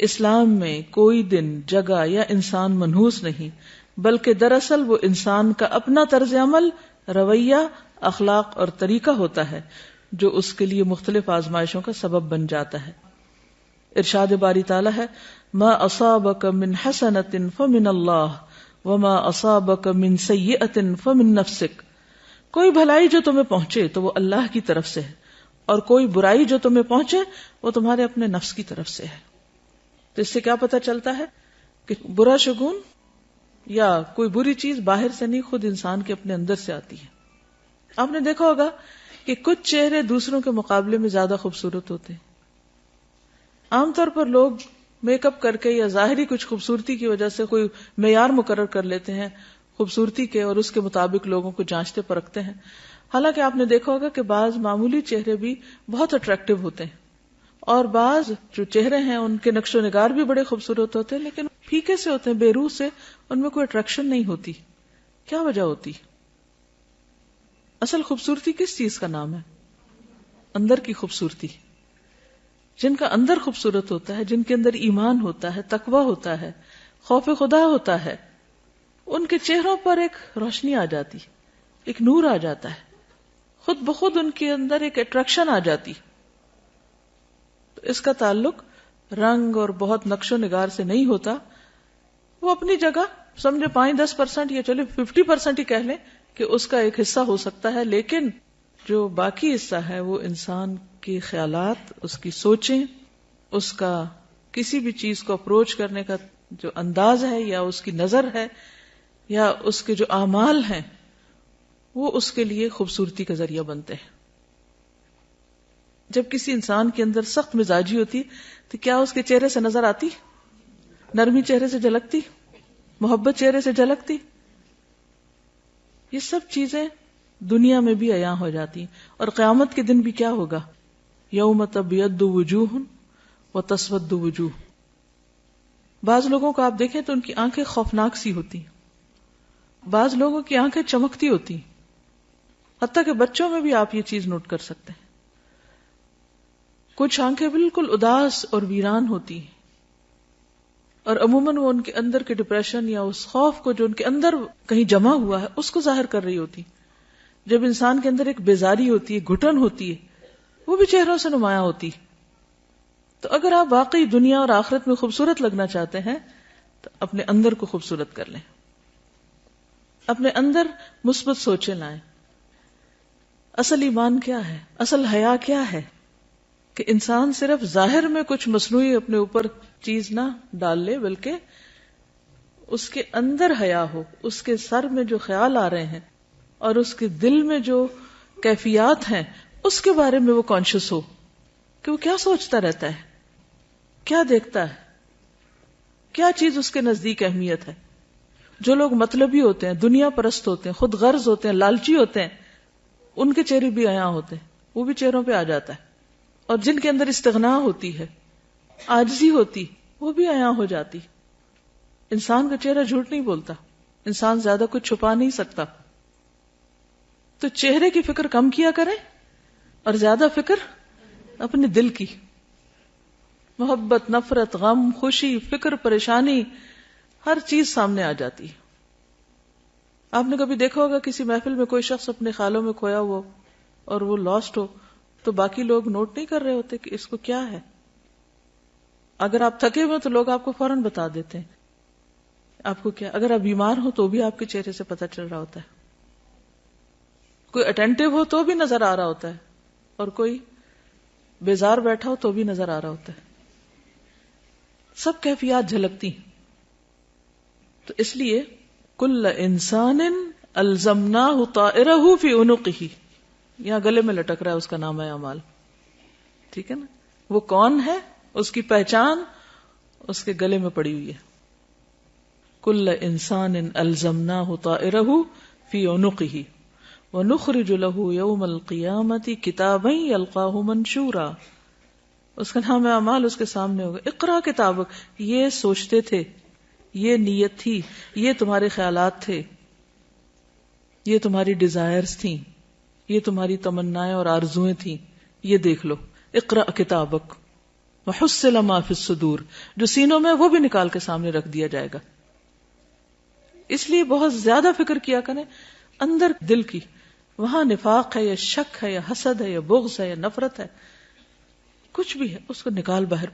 اسلام میں کوئی دن، جگہ یا انسان منحوس نہیں، بلکہ دراصل وہ انسان کا اپنا طرز عمل، رویہ، اخلاق اور طریقہ ہوتا ہے جو اس کے لیے مختلف آزمائشوں کا سبب بن جاتا ہے۔ ارشاد باری تعالیٰ ہے، ما اصابک من حسنۃ فمن اللہ وما اصابک من سیئۃ فمن نفسک، کوئی بھلائی جو تمہیں پہنچے تو وہ اللہ کی طرف سے ہے، اور کوئی برائی جو تمہیں پہنچے وہ تمہارے اپنے نفس کی طرف سے ہے۔ تو اس سے کیا پتہ چلتا ہے کہ برا شگون یا کوئی بری چیز باہر سے نہیں، خود انسان کے اپنے اندر سے آتی ہے۔ آپ نے دیکھا ہوگا کہ کچھ چہرے دوسروں کے مقابلے میں زیادہ خوبصورت ہوتے ہیں۔ عام طور پر لوگ میک اپ کر کے یا ظاہری کچھ خوبصورتی کی وجہ سے کوئی معیار مقرر کر لیتے ہیں خوبصورتی کے، اور اس کے مطابق لوگوں کو جانچتے پرکھتے ہیں۔ حالانکہ آپ نے دیکھا ہوگا کہ بعض معمولی چہرے بھی بہت اٹریکٹیو ہوتے ہیں، اور بعض جو چہرے ہیں ان کے نقش و نگار بھی بڑے خوبصورت ہوتے ہیں، لیکن پھیکے سے ہوتے ہیں، بے روح سے، ان میں کوئی اٹریکشن نہیں ہوتی۔ کیا وجہ ہوتی؟ اصل خوبصورتی کس چیز کا نام ہے؟ اندر کی خوبصورتی۔ جن کا اندر خوبصورت ہوتا ہے، جن کے اندر ایمان ہوتا ہے، تقویٰ ہوتا ہے، خوف خدا ہوتا ہے، ان کے چہروں پر ایک روشنی آ جاتی، ایک نور آ جاتا ہے، خود بخود ان کے اندر ایک اٹریکشن آ جاتی۔ تو اس کا تعلق رنگ اور بہت نقش و نگار سے نہیں ہوتا، وہ اپنی جگہ سمجھے 5-10% یا چلے 50% ہی کہہ لیں کہ اس کا ایک حصہ ہو سکتا ہے، لیکن جو باقی حصہ ہے وہ انسان کے خیالات، اس کی سوچیں، اس کا کسی بھی چیز کو اپروچ کرنے کا جو انداز ہے، یا اس کی نظر ہے، یا اس کے جو اعمال ہیں، وہ اس کے لیے خوبصورتی کا ذریعہ بنتے ہیں۔ جب کسی انسان کے اندر سخت مزاجی ہوتی تو کیا اس کے چہرے سے نظر آتی؟ نرمی چہرے سے جھلکتی، محبت چہرے سے جھلکتی۔ یہ سب چیزیں دنیا میں بھی عیاں ہو جاتی ہیں، اور قیامت کے دن بھی کیا ہوگا؟ یوم تبیض وجوہ وتسود وجوہ۔ بعض لوگوں کو آپ دیکھیں تو ان کی آنکھیں خوفناک سی ہوتی ہیں، بعض لوگوں کی آنکھیں چمکتی ہوتی ہیں، حتیٰ کہ بچوں میں بھی آپ یہ چیز نوٹ کر سکتے ہیں۔ کچھ آنکھیں بالکل اداس اور ویران ہوتی ہیں، اور عموماً وہ ان کے اندر کے ڈپریشن یا اس خوف کو جو ان کے اندر کہیں جمع ہوا ہے اس کو ظاہر کر رہی ہوتی۔ جب انسان کے اندر ایک بیزاری ہوتی ہے، گھٹن ہوتی ہے، وہ بھی چہروں سے نمایاں ہوتی۔ تو اگر آپ واقعی دنیا اور آخرت میں خوبصورت لگنا چاہتے ہیں تو اپنے اندر کو خوبصورت کر لیں، اپنے اندر مثبت سوچیں لائیں۔ اصل ایمان کیا ہے؟ اصل حیا کیا ہے؟ کہ انسان صرف ظاہر میں کچھ مصنوعی اپنے اوپر چیز نہ ڈال لے، بلکہ اس کے اندر حیا ہو، اس کے سر میں جو خیال آ رہے ہیں اور اس کے دل میں جو کیفیات ہیں اس کے بارے میں وہ کانشیس ہو کہ وہ کیا سوچتا رہتا ہے، کیا دیکھتا ہے، کیا چیز اس کے نزدیک اہمیت ہے۔ جو لوگ مطلبی ہوتے ہیں، دنیا پرست ہوتے ہیں، خود غرض ہوتے ہیں، لالچی ہوتے ہیں، ان کے چہرے بھی عیاں ہوتے ہیں، وہ بھی چہروں پہ آ جاتا ہے۔ اور جن کے اندر استغنا ہوتی ہے، عاجزی ہوتی، وہ بھی عیاں ہو جاتی۔ انسان کا چہرہ جھوٹ نہیں بولتا، انسان زیادہ کچھ چھپا نہیں سکتا۔ تو چہرے کی فکر کم کیا کریں اور زیادہ فکر اپنے دل کی۔ محبت، نفرت، غم، خوشی، فکر، پریشانی، ہر چیز سامنے آ جاتی ہے۔ آپ نے کبھی دیکھا ہوگا کسی محفل میں کوئی شخص اپنے خیالوں میں کھویا ہوا اور وہ لاسٹ ہو تو باقی لوگ نوٹ نہیں کر رہے ہوتے کہ اس کو کیا ہے۔ اگر آپ تھکے ہوئے تو لوگ آپ کو فوراً بتا دیتے ہیں آپ کو کیا۔ اگر آپ بیمار ہو تو بھی آپ کے چہرے سے پتہ چل رہا ہوتا ہے، کوئی اٹینٹیو ہو تو بھی نظر آ رہا ہوتا ہے، اور کوئی بیزار بیٹھا ہو تو بھی نظر آ رہا ہوتا ہے۔ سب کیفیات جھلکتی۔ تو اس لیے کل انسان الزمناہ طائرہ فی عنقہ، یہاں گلے میں لٹک رہا ہے، اس کا نام ہے اعمال، ٹھیک ہے نا؟ وہ کون ہے، اس کی پہچان اس کے گلے میں پڑی ہوئی ہے۔ کل انسان الزمناہ طائرہ فی عنقہ وَنُخْرِجُ لَهُ يَوْمَ الْقِيَامَةِ كِتَابًا يَلْقَاهُ مَنْشُورًا۔ اس کا نام ہے اعمال، اس کے سامنے ہوگا، اقرا کتابک، یہ سوچتے تھے، یہ نیت تھی، یہ تمہارے خیالات تھے، یہ تمہاری ڈیزائرز تھیں، یہ تمہاری تمنائیں اور آرزویں تھیں، یہ دیکھ لو، اقرا کتابک وحصل ما فی الصدور، جو سینوں میں وہ بھی نکال کے سامنے رکھ دیا جائے گا. اس لیے بہت زیادہ فکر کیا کریں اندر دل کی، وہاں نفاق ہے یا شک ہے یا حسد ہے یا بغض ہے یا نفرت ہے، کچھ بھی ہے اس کو نکال باہر.